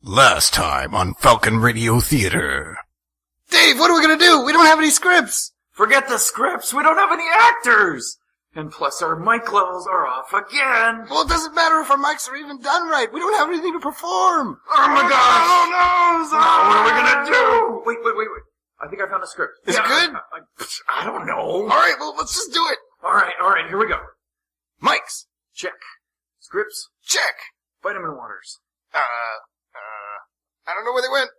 Last time on Falcon Radio Theater. Dave, what are we gonna do? We don't have any scripts! Forget the scripts, we don't have any actors! And plus our mic levels are off again! Well, it doesn't matter if our mics are even done right. We don't have anything to perform! Oh my gosh! Oh no! Now what are we gonna do? Wait. I think I found a script. Is it good? I don't know. Alright, well, let's just do it! Alright, here we go. Mics! Check. Scripts? Check! Vitamin waters. I don't know where they went.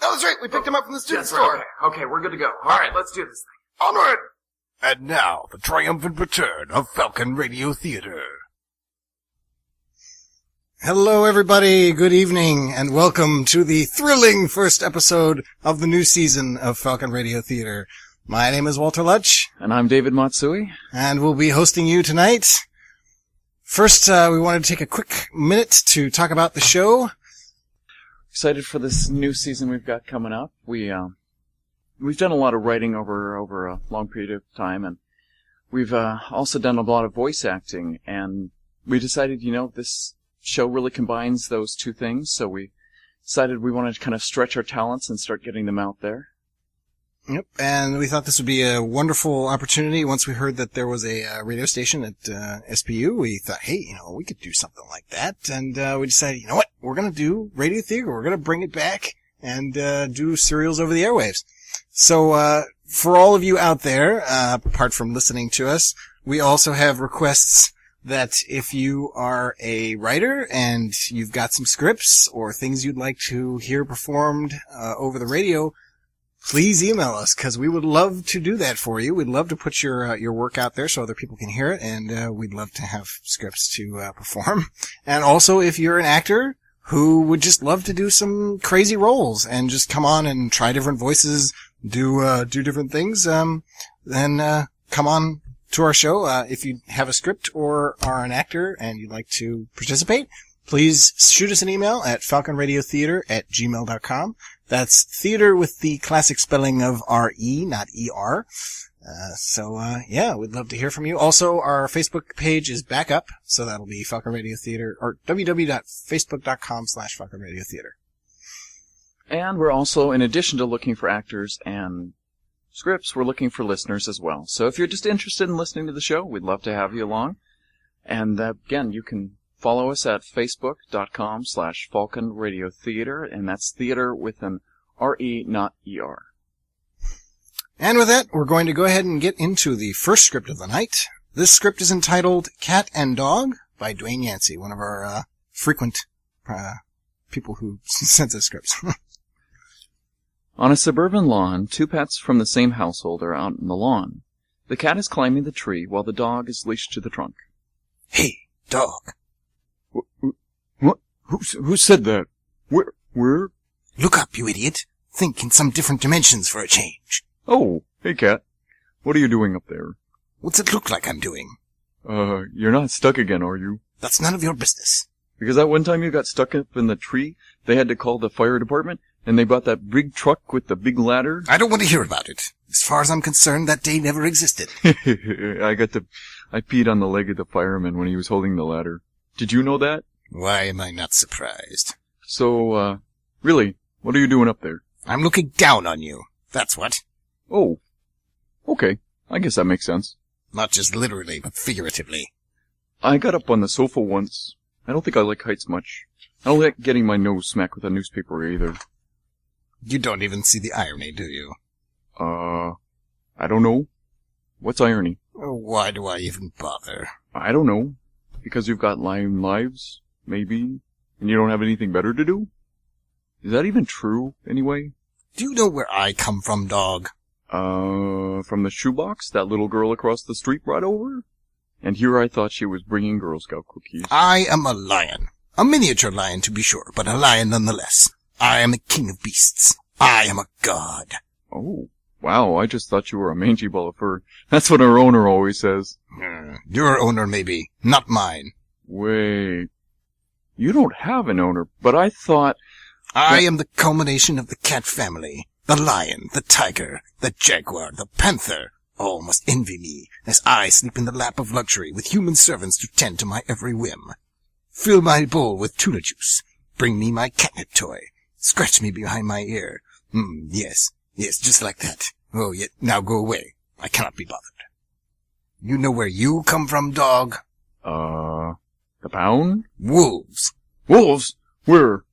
No, that's right. We picked them up from the student store. Right. Okay, we're good to go. Alright, let's do this thing. Onward! And now, the triumphant return of Falcon Radio Theater. Hello, everybody. Good evening, and welcome to the thrilling first episode of the new season of Falcon Radio Theater. My name is Walter Lutsch. And I'm David Matsui. And we'll be hosting you tonight. First, we wanted to take a quick minute to talk about the show. Excited for this new season we've got coming up. We've done a lot of writing over a long period of time, and we've also done a lot of voice acting, and we decided, this show really combines those two things, so we decided we wanted to kind of stretch our talents and start getting them out there. Yep, and we thought this would be a wonderful opportunity. Once we heard that there was a radio station at SPU, we thought, hey, we could do something like that. And we decided, you know what, we're going to do radio theater. We're going to bring it back and do serials over the airwaves. So for all of you out there, apart from listening to us, we also have requests that if you are a writer and you've got some scripts or things you'd like to hear performed over the radio, please email us, because we would love to do that for you. We'd love to put your work out there so other people can hear it, and we'd love to have scripts to perform. And also, if you're an actor who would just love to do some crazy roles and just come on and try different voices, do different things, then come on to our show. If you have a script or are an actor and you'd like to participate, please shoot us an email at falconradiotheater@gmail.com. That's theater with the classic spelling of R-E, not E-R. We'd love to hear from you. Also, our Facebook page is back up, so that'll be Falcon Radio Theater, or www.facebook.com/Falcon Radio Theater. And we're also, in addition to looking for actors and scripts, we're looking for listeners as well. So if you're just interested in listening to the show, we'd love to have you along. And again, you can follow us at facebook.com/Falcon Radio Theater, and that's theater with an R-E, not E-R. And with that, we're going to go ahead and get into the first script of the night. This script is entitled Cat and Dog by Dwayne Yancey, one of our frequent people who sends us scripts. On a suburban lawn, two pets from the same household are out in the lawn. The cat is climbing the tree while the dog is leashed to the trunk. Hey, dog. What? Who said that? Where? Look up, you idiot. Think in some different dimensions for a change. Oh, hey, cat. What are you doing up there? What's it look like I'm doing? You're not stuck again, are you? That's none of your business. Because that one time you got stuck up in the tree, they had to call the fire department, and they brought that big truck with the big ladder. I don't want to hear about it. As far as I'm concerned, that day never existed. I peed on the leg of the fireman when he was holding the ladder. Did you know that? Why am I not surprised? So, really, what are you doing up there? I'm looking down on you. That's what. Oh. Okay. I guess that makes sense. Not just literally, but figuratively. I got up on the sofa once. I don't think I like heights much. I don't like getting my nose smacked with a newspaper either. You don't even see the irony, do you? I don't know. What's irony? Why do I even bother? I don't know. Because you've got lives, maybe, and you don't have anything better to do? Is that even true, anyway? Do you know where I come from, dog? From the shoebox that little girl across the street brought over? And here I thought she was bringing Girl Scout cookies. I am a lion. A miniature lion, to be sure, but a lion nonetheless. I am the king of beasts. I am a god. Oh, wow, I just thought you were a mangy ball of fur. That's what our owner always says. Your owner, maybe, not mine. Wait, you don't have an owner, but I thought... I am the culmination of the cat family. The lion, the tiger, the jaguar, the panther. All must envy me, as I sleep in the lap of luxury with human servants to tend to my every whim. Fill my bowl with tuna juice. Bring me my catnip toy. Scratch me behind my ear. Yes, just like that. Oh, yeah, now go away. I cannot be bothered. You know where you come from, dog? The pound? Wolves. Wolves? Where?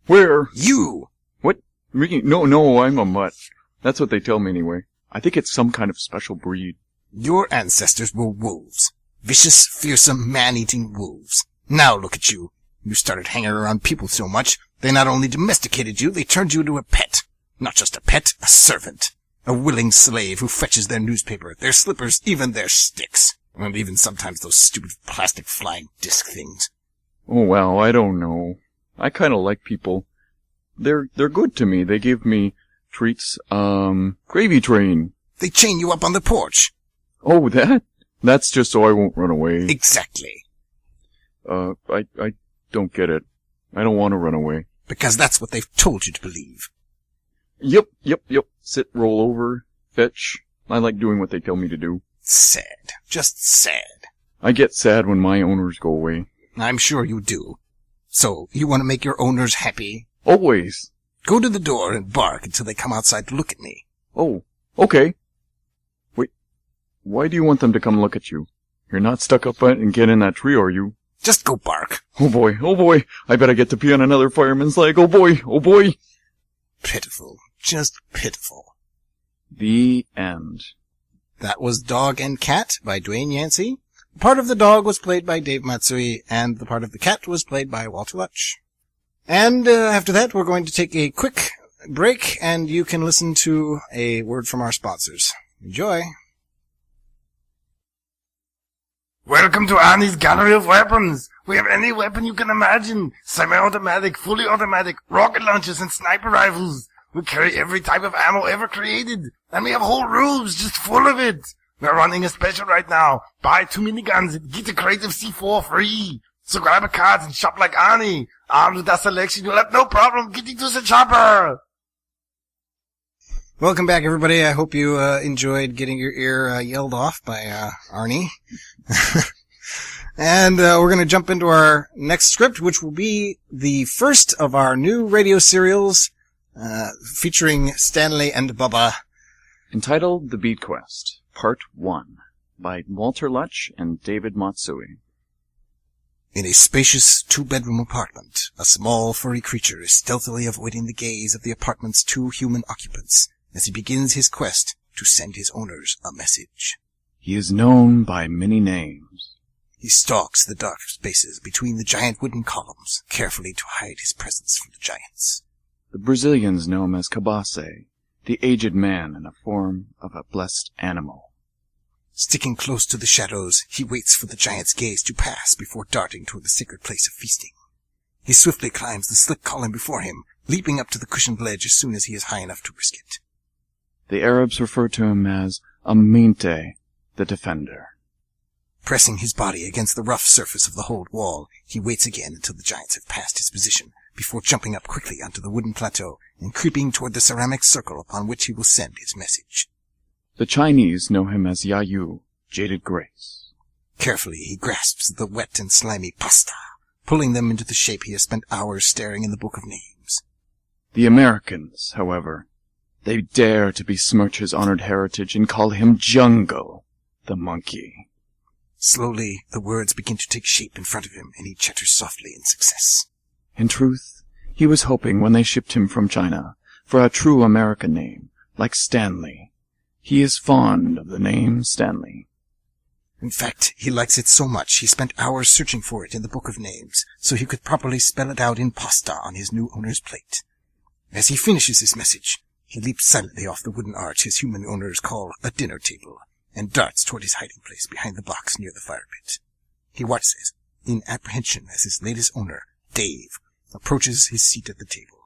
You! What? No, I'm a mutt. That's what they tell me anyway. I think it's some kind of special breed. Your ancestors were wolves. Vicious, fearsome, man-eating wolves. Now look at you. You started hanging around people so much, they not only domesticated you, they turned you into a pet. Not just a pet, a servant. A willing slave who fetches their newspaper, their slippers, even their sticks. And even sometimes those stupid plastic flying disc things. Oh, well, I don't know. I kinda like people. They're good to me. They give me treats. Gravy train. They chain you up on the porch. Oh, that's just so I won't run away. Exactly. I don't get it. I don't want to run away. Because that's what they've told you to believe. Yep. Sit, roll over, fetch. I like doing what they tell me to do. Sad. Just sad. I get sad when my owners go away. I'm sure you do. So, you want to make your owners happy? Always. Go to the door and bark until they come outside to look at me. Oh, okay. Wait, why do you want them to come look at you? You're not stuck up and get in that tree, are you? Just go bark. Oh boy, I bet I get to pee on another fireman's leg, oh boy. Pitiful. Just pitiful. The end. That was Dog and Cat by Dwayne Yancey. Part of the dog was played by Dave Matsui, and the part of the cat was played by Walter Lutsch. And after that, we're going to take a quick break, and you can listen to a word from our sponsors. Enjoy. Welcome to Arnie's Gallery of Weapons. We have any weapon you can imagine. Semi-automatic, fully automatic, rocket launchers and sniper rifles. We carry every type of ammo ever created. And we have whole rooms just full of it. We're running a special right now. Buy 2 miniguns and get a crate of C4 free. So grab a card and shop like Arnie. Armed with that selection, you'll have no problem getting to the chopper. Welcome back, everybody. I hope you enjoyed getting your ear yelled off by Arnie. And we're going to jump into our next script, which will be the first of our new radio serials featuring Stanley and Bubba. Entitled The Bead Quest, Part 1, by Walter Lutsch and David Matsui. In a spacious 2-bedroom apartment, a small furry creature is stealthily avoiding the gaze of the apartment's 2 human occupants as he begins his quest to send his owners a message. He is known by many names. He stalks the dark spaces between the giant wooden columns, carefully to hide his presence from the giants. The Brazilians know him as Cabase, the aged man in the form of a blessed animal. Sticking close to the shadows, he waits for the giant's gaze to pass before darting toward the sacred place of feasting. He swiftly climbs the slick column before him, leaping up to the cushioned ledge as soon as he is high enough to risk it. The Arabs refer to him as Aminte, the Defender. Pressing his body against the rough surface of the hold wall, he waits again until the giants have passed his position, before jumping up quickly onto the wooden plateau and creeping toward the ceramic circle upon which he will send his message. The Chinese know him as Yayu, Jaded Grace. Carefully he grasps the wet and slimy pasta, pulling them into the shape he has spent hours staring in the book of names. The Americans, however, they dare to besmirch his honored heritage and call him Jungle, the monkey. Slowly, the words begin to take shape in front of him, and he chatters softly in success. In truth, he was hoping when they shipped him from China for a true American name, like Stanley. He is fond of the name Stanley. In fact, he likes it so much he spent hours searching for it in the book of names, so he could properly spell it out in pasta on his new owner's plate. As he finishes his message, he leaps silently off the wooden arch his human owners call a dinner table, and darts toward his hiding place behind the box near the fire pit. He watches in apprehension as his latest owner, Dave, approaches his seat at the table.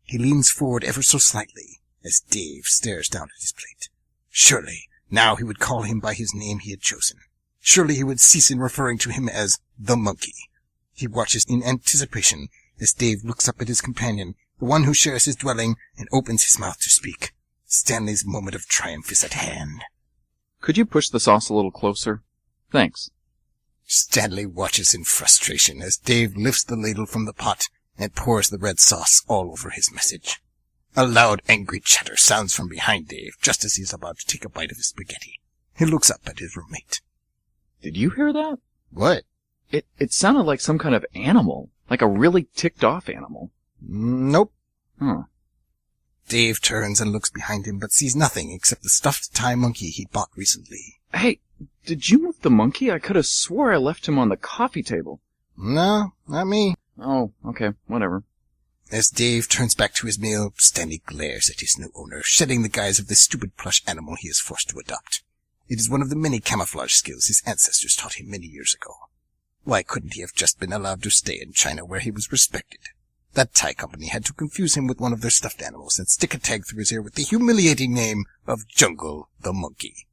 He leans forward ever so slightly as Dave stares down at his plate. Surely, now he would call him by his name he had chosen. Surely he would cease in referring to him as the monkey. He watches in anticipation as Dave looks up at his companion, the one who shares his dwelling, and opens his mouth to speak. Stanley's moment of triumph is at hand. Could you push the sauce a little closer? Thanks. Stanley watches in frustration as Dave lifts the ladle from the pot and pours the red sauce all over his message. A loud, angry chatter sounds from behind Dave just as he's about to take a bite of his spaghetti. He looks up at his roommate. Did you hear that? What? It sounded like some kind of animal. Like a really ticked-off animal. Nope. Huh. Dave turns and looks behind him, but sees nothing except the stuffed Thai monkey he'd bought recently. Hey, did you move the monkey? I could have swore I left him on the coffee table. No, not me. Oh, okay, whatever. As Dave turns back to his meal, Stanley glares at his new owner, shedding the guise of the stupid plush animal he is forced to adopt. It is one of the many camouflage skills his ancestors taught him many years ago. Why couldn't he have just been allowed to stay in China where he was respected? That Thai company had to confuse him with one of their stuffed animals and stick a tag through his ear with the humiliating name of Jungle the Monkey.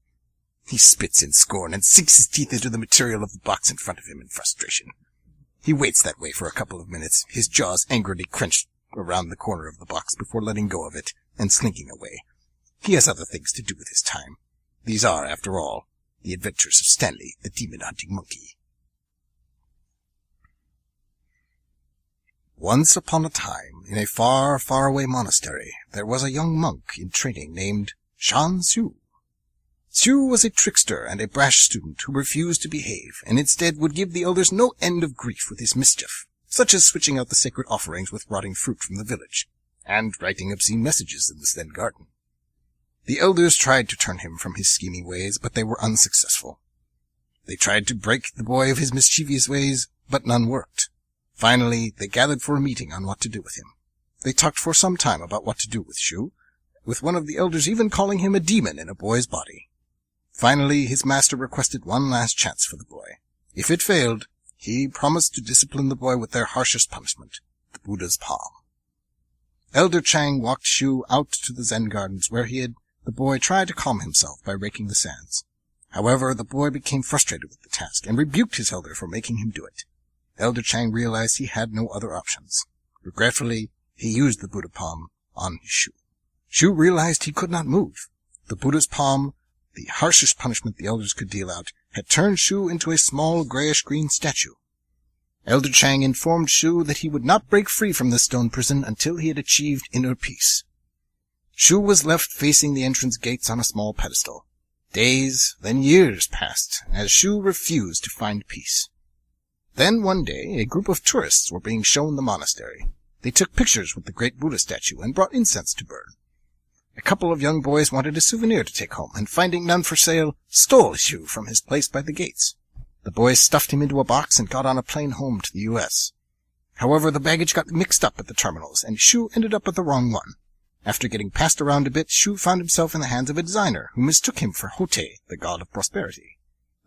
He spits in scorn and sinks his teeth into the material of the box in front of him in frustration. He waits that way for a couple of minutes, his jaws angrily clenched around the corner of the box before letting go of it and slinking away. He has other things to do with his time. These are, after all, the adventures of Stanley, the demon-hunting monkey. Once upon a time, in a far, far away monastery, there was a young monk in training named Shan Su. Su was a trickster and a brash student who refused to behave, and instead would give the elders no end of grief with his mischief, such as switching out the sacred offerings with rotting fruit from the village, and writing obscene messages in the Zen garden. The elders tried to turn him from his scheming ways, but they were unsuccessful. They tried to break the boy of his mischievous ways, but none worked. Finally, they gathered for a meeting on what to do with him. They talked for some time about what to do with Shu, with one of the elders even calling him a demon in a boy's body. Finally, his master requested one last chance for the boy. If it failed, he promised to discipline the boy with their harshest punishment, the Buddha's palm. Elder Chang walked Shu out to the Zen gardens where the boy tried to calm himself by raking the sands. However, the boy became frustrated with the task and rebuked his elder for making him do it. Elder Chang realized he had no other options. Regretfully, he used the Buddha palm on his Shu. Shu realized he could not move. The Buddha's palm, the harshest punishment the elders could deal out, had turned Shu into a small grayish-green statue. Elder Chang informed Shu that he would not break free from the stone prison until he had achieved inner peace. Shu was left facing the entrance gates on a small pedestal. Days, then years passed, as Shu refused to find peace. Then one day, a group of tourists were being shown the monastery. They took pictures with the great Buddha statue and brought incense to burn. A couple of young boys wanted a souvenir to take home, and finding none for sale, stole Shu from his place by the gates. The boys stuffed him into a box and got on a plane home to the U.S. However, the baggage got mixed up at the terminals, and Shu ended up at the wrong one. After getting passed around a bit, Shu found himself in the hands of a designer who mistook him for Hote, the god of prosperity.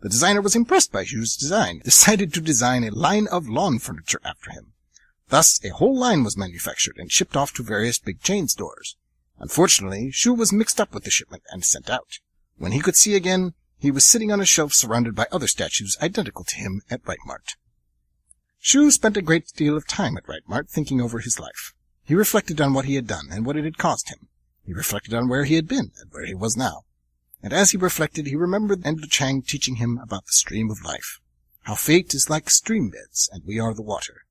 The designer was impressed by Shu's design, decided to design a line of lawn furniture after him. Thus, a whole line was manufactured and shipped off to various big chain stores. Unfortunately, Shu was mixed up with the shipment and sent out. When he could see again, he was sitting on a shelf surrounded by other statues identical to him at Right Mart. Shu spent a great deal of time at Right Mart thinking over his life. He reflected on what he had done and what it had caused him. He reflected on where he had been and where he was now. And as he reflected, he remembered Elder Chang teaching him about the stream of life. How fate is like stream beds, and we are the water.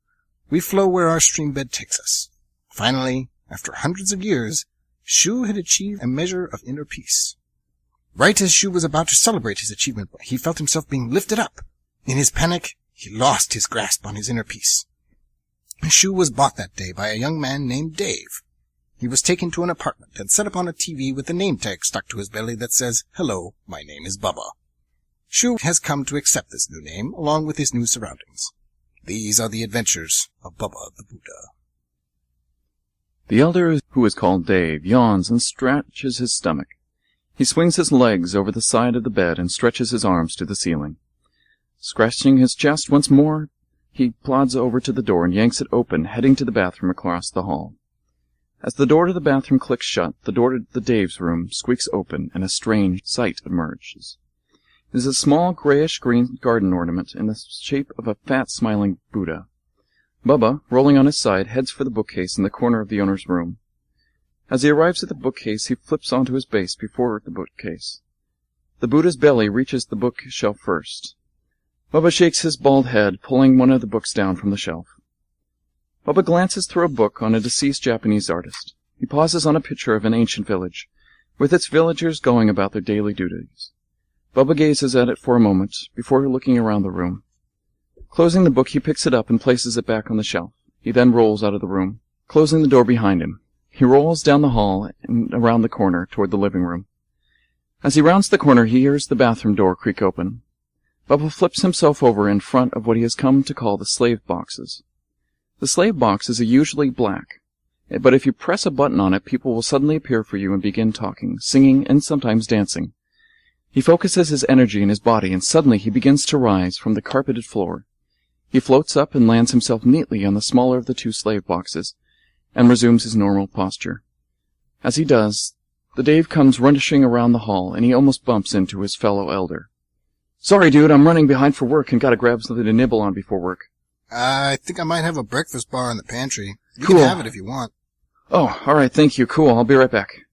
We flow where our stream bed takes us. Finally, after hundreds of years, Shu had achieved a measure of inner peace. Right as Shu was about to celebrate his achievement, he felt himself being lifted up. In his panic, he lost his grasp on his inner peace. Shu was bought that day by a young man named Dave. He was taken to an apartment and set up on a TV with a name tag stuck to his belly that says, "Hello, my name is Bubba." Shu has come to accept this new name, along with his new surroundings. These are the adventures of Bubba the Buddha. The elder, who is called Dave, yawns and stretches his stomach. He swings his legs over the side of the bed and stretches his arms to the ceiling. Scratching his chest once more, he plods over to the door and yanks it open, heading to the bathroom across the hall. As the door to the bathroom clicks shut, the door to the Dave's room squeaks open, and a strange sight emerges. It is a small grayish-green garden ornament in the shape of a fat, smiling Buddha. Bubba, rolling on his side, heads for the bookcase in the corner of the owner's room. As he arrives at the bookcase, he flips onto his base before the bookcase. The Buddha's belly reaches the bookshelf first. Bubba shakes his bald head, pulling one of the books down from the shelf. Bubba glances through a book on a deceased Japanese artist. He pauses on a picture of an ancient village, with its villagers going about their daily duties. Bubba gazes at it for a moment, before looking around the room. Closing the book, he picks it up and places it back on the shelf. He then rolls out of the room, closing the door behind him. He rolls down the hall and around the corner toward the living room. As he rounds the corner, he hears the bathroom door creak open. Bubba flips himself over in front of what he has come to call the slave boxes. The slave boxes are usually black, but if you press a button on it, people will suddenly appear for you and begin talking, singing, and sometimes dancing. He focuses his energy in his body, and suddenly he begins to rise from the carpeted floor. He floats up and lands himself neatly on the smaller of the two slave boxes, and resumes his normal posture. As he does, the Dave comes rushing around the hall, and he almost bumps into his fellow elder. "Sorry, dude, I'm running behind for work and gotta grab something to nibble on before work." I think I might have a breakfast bar in the pantry. You Cool. can have it if you want. "Oh, alright, thank you, cool, I'll be right back."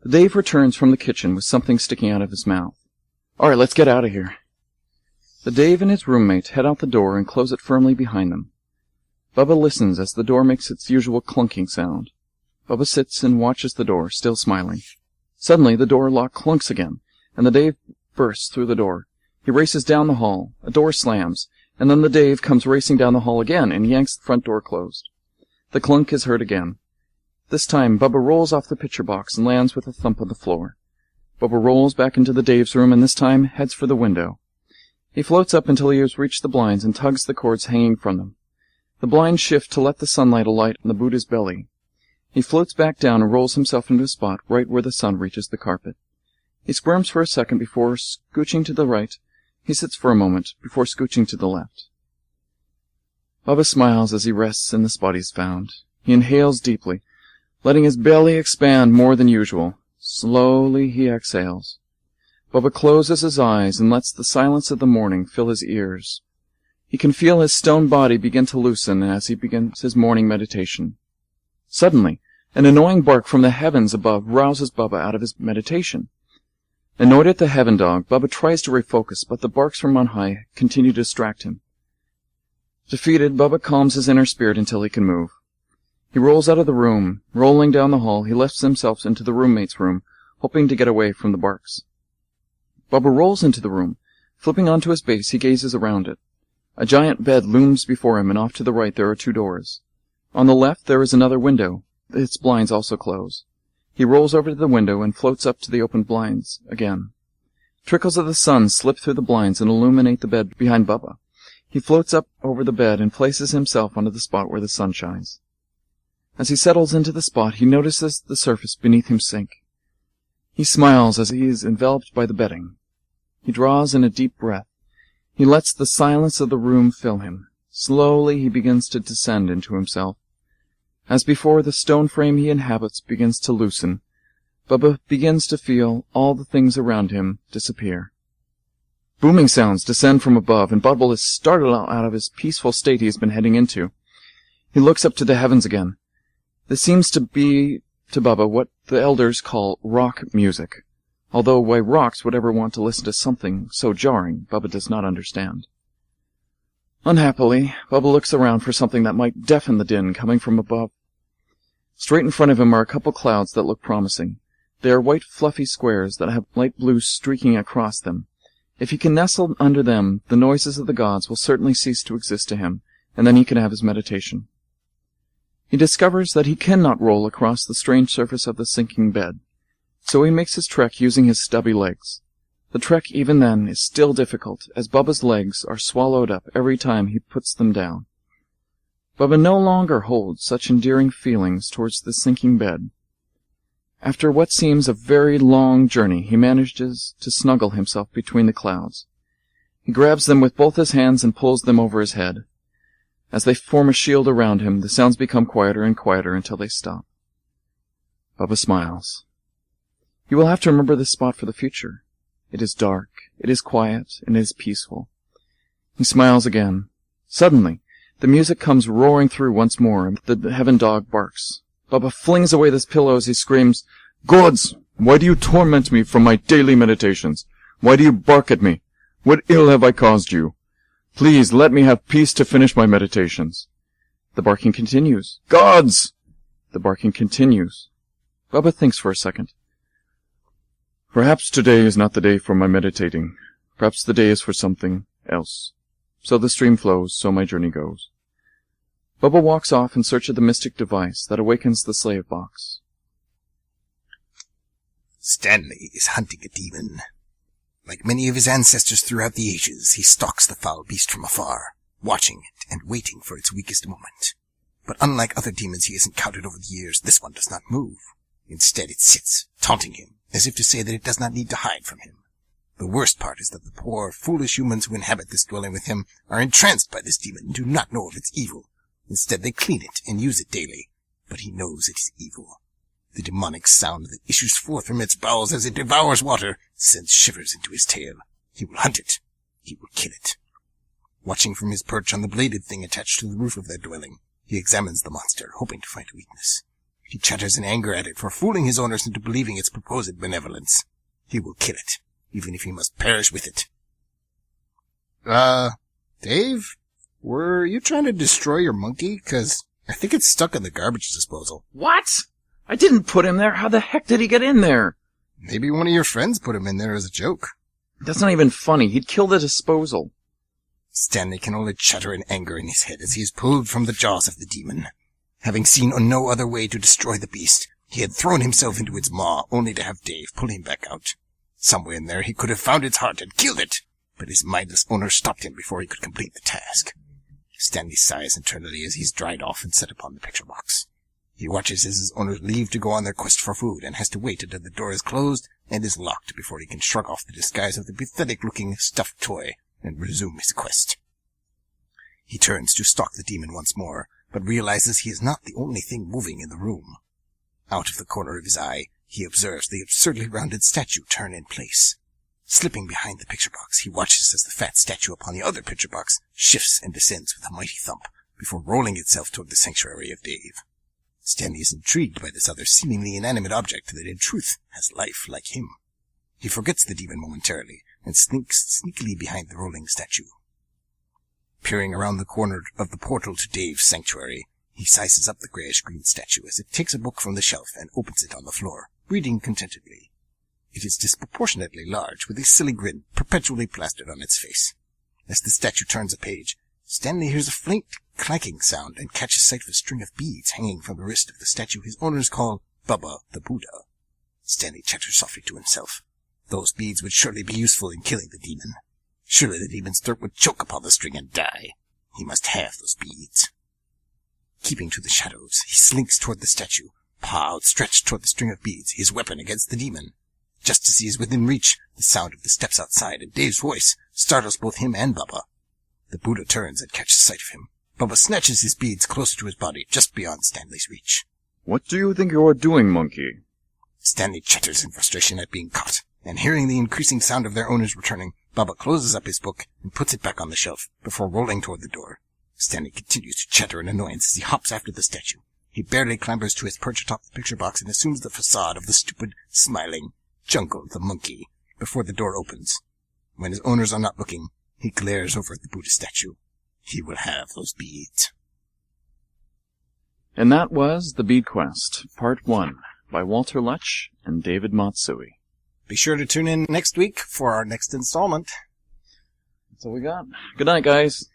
The Dave returns from the kitchen with something sticking out of his mouth. "Alright, let's get out of here." The Dave and his roommate head out the door and close it firmly behind them. Bubba listens as the door makes its usual clunking sound. Bubba sits and watches the door, still smiling. Suddenly, the door lock clunks again, and the Dave bursts through the door. He races down the hall. A door slams, and then the Dave comes racing down the hall again and yanks the front door closed. The clunk is heard again. This time, Bubba rolls off the picture box and lands with a thump on the floor. Bubba rolls back into the Dave's room and this time heads for the window. He floats up until he has reached the blinds and tugs the cords hanging from them. The blinds shift to let the sunlight alight on the Buddha's belly. He floats back down and rolls himself into a spot right where the sun reaches the carpet. He squirms for a second before scooching to the right. He sits for a moment before scooching to the left. Bubba smiles as he rests in the spot he's found. He inhales deeply, letting his belly expand more than usual. Slowly he exhales. Bubba closes his eyes and lets the silence of the morning fill his ears. He can feel his stone body begin to loosen as he begins his morning meditation. Suddenly, an annoying bark from the heavens above rouses Bubba out of his meditation. Annoyed at the heaven dog, Bubba tries to refocus, but the barks from on high continue to distract him. Defeated, Bubba calms his inner spirit until he can move. He rolls out of the room. Rolling down the hall, he lifts himself into the roommate's room, hoping to get away from the barks. Bubba rolls into the room. Flipping onto his base, he gazes around it. A giant bed looms before him, and off to the right there are two doors. On the left there is another window. Its blinds also close. He rolls over to the window and floats up to the open blinds again. Trickles of the sun slip through the blinds and illuminate the bed behind Bubba. He floats up over the bed and places himself onto the spot where the sun shines. As he settles into the spot, he notices the surface beneath him sink. He smiles as he is enveloped by the bedding. He draws in a deep breath. He lets the silence of the room fill him. Slowly he begins to descend into himself. As before, the stone frame he inhabits begins to loosen. Bubba begins to feel all the things around him disappear. Booming sounds descend from above, and Bubba is startled out of his peaceful state he has been heading into. He looks up to the heavens again. This seems to be, to Bubba, what the elders call rock music, although why rocks would ever want to listen to something so jarring, Bubba does not understand. Unhappily, Bubba looks around for something that might deafen the din coming from above. Straight in front of him are a couple clouds that look promising. They are white fluffy squares that have light blue streaking across them. If he can nestle under them, the noises of the gods will certainly cease to exist to him, and then he can have his meditation. He discovers that he cannot roll across the strange surface of the sinking bed, so he makes his trek using his stubby legs. The trek even then is still difficult, as Bubba's legs are swallowed up every time he puts them down. Bubba no longer holds such endearing feelings towards the sinking bed. After what seems a very long journey, he manages to snuggle himself between the clouds. He grabs them with both his hands and pulls them over his head. As they form a shield around him, the sounds become quieter and quieter until they stop. Bubba smiles. He will have to remember this spot for the future. It is dark, it is quiet, and it is peaceful. He smiles again. Suddenly, the music comes roaring through once more, and the heaven dog barks. Bubba flings away his pillow as he screams, "Gods, why do you torment me from my daily meditations? Why do you bark at me? What ill have I caused you? Please let me have peace to finish my meditations." The barking continues. Gods! The barking continues. Bubba thinks for a second. Perhaps today is not the day for my meditating. Perhaps the day is for something else. So the stream flows, so my journey goes. Bubba walks off in search of the mystic device that awakens the slave box. Stanley is hunting a demon. Like many of his ancestors throughout the ages, he stalks the foul beast from afar, watching it and waiting for its weakest moment. But unlike other demons he has encountered over the years, this one does not move. Instead it sits, taunting him, as if to say that it does not need to hide from him. The worst part is that the poor, foolish humans who inhabit this dwelling with him are entranced by this demon and do not know of its evil. Instead they clean it and use it daily, but he knows it is evil. The demonic sound that issues forth from its bowels as it devours water sends shivers into his tail. He will hunt it. He will kill it. Watching from his perch on the bladed thing attached to the roof of their dwelling, he examines the monster, hoping to find a weakness. He chatters in anger at it for fooling his owners into believing its supposed benevolence. He will kill it, even if he must perish with it. Dave? Were you trying to destroy your monkey? 'Cause I think it's stuck in the garbage disposal. What? I didn't put him there. How the heck did he get in there? Maybe one of your friends put him in there as a joke. That's not even funny. He'd kill the disposal. Stanley can only chatter in anger in his head as he is pulled from the jaws of the demon. Having seen no other way to destroy the beast, he had thrown himself into its maw, only to have Dave pull him back out. Somewhere in there he could have found its heart and killed it, but his mindless owner stopped him before he could complete the task. Stanley sighs internally as he's dried off and set upon the picture box. He watches as his owners leave to go on their quest for food, and has to wait until the door is closed and is locked before he can shrug off the disguise of the pathetic-looking stuffed toy and resume his quest. He turns to stalk the demon once more, but realizes he is not the only thing moving in the room. Out of the corner of his eye, he observes the absurdly rounded statue turn in place. Slipping behind the picture box, he watches as the fat statue upon the other picture box shifts and descends with a mighty thump, before rolling itself toward the sanctuary of Dave. Stanley is intrigued by this other seemingly inanimate object that in truth has life like him. He forgets the demon momentarily, and sneaks sneakily behind the rolling statue. Peering around the corner of the portal to Dave's sanctuary, he sizes up the grayish-green statue as it takes a book from the shelf and opens it on the floor, reading contentedly. It is disproportionately large, with a silly grin perpetually plastered on its face. As the statue turns a page, Stanley hears a faint clanking sound and catches sight of a string of beads hanging from the wrist of the statue his owners call Bubba the Buddha. Stanley chatters softly to himself. Those beads would surely be useful in killing the demon. Surely the demon's throat would choke upon the string and die. He must have those beads. Keeping to the shadows, he slinks toward the statue, paw outstretched toward the string of beads, his weapon against the demon. Just as he is within reach, the sound of the steps outside and Dave's voice startles both him and Bubba. The Buddha turns and catches sight of him. Bubba snatches his beads closer to his body, just beyond Stanley's reach. What do you think you are doing, monkey? Stanley chatters in frustration at being caught, and hearing the increasing sound of their owners returning, Bubba closes up his book and puts it back on the shelf before rolling toward the door. Stanley continues to chatter in annoyance as he hops after the statue. He barely clambers to his perch atop the picture box and assumes the facade of the stupid, smiling Jungle the monkey before the door opens. When his owners are not looking, he glares over at the Buddha statue. He will have those beads. And that was The Bead Quest, Part 1, by Walter Lutsch and David Matsui. Be sure to tune in next week for our next installment. That's all we got. Good night, guys.